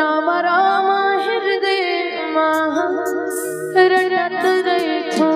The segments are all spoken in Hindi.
राम राम हृदय महा रटत रहिथो।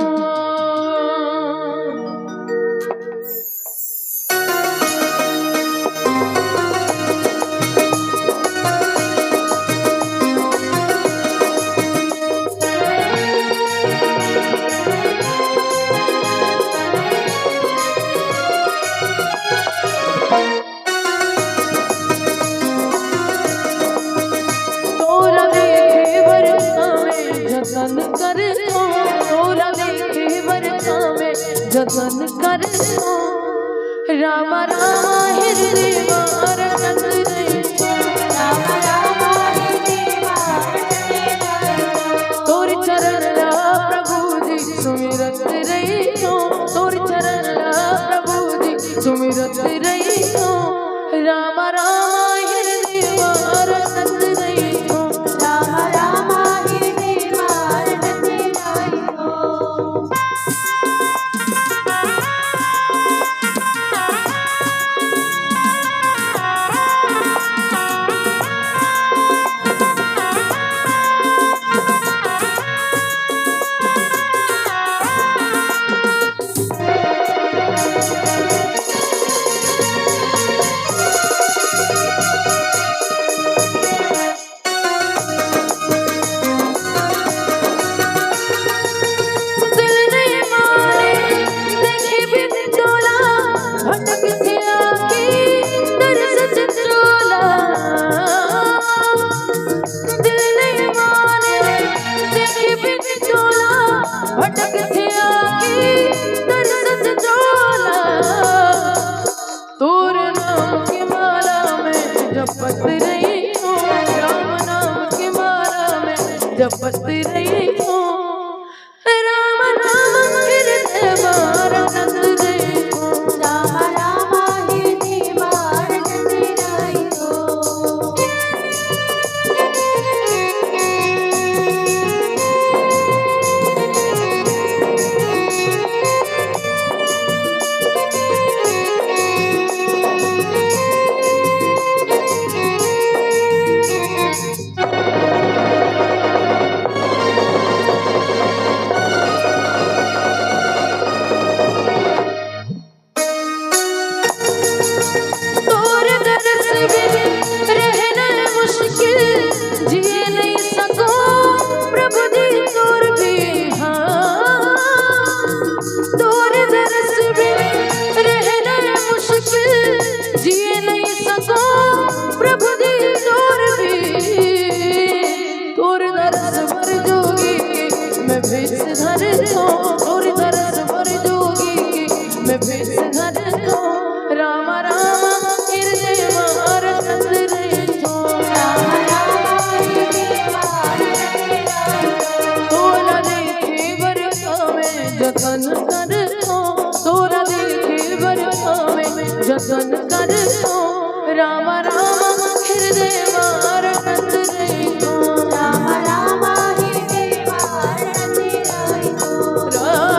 जतन कर राम राम हृदय रटत रहिथो। राम राम हृदय तोर चरण प्रभु जी सुमिरत रहिथो। तोर चरण प्रभु जी सुमिरत रहिथो। राम राम हृदय रटत रहिथो। राम राम हृदय रटत रहिथो। तोर नाम की माला में जपत रही हूँ। राम नाम की माला में जपत रही हूँ। राम नाम हृदय रटत रही हूँ। राम राम हृदय रटत रही हूँ। राम राम हृदय रटत रहिथो। राम राम हृदय रटत रहिथो। तोरा देखे बरखा में जतन करथो। तोरा देखे बरखा में जतन करथो। राम राम हृदय रटत रहिथो। राम राम हृदय रटत रहिथो। राम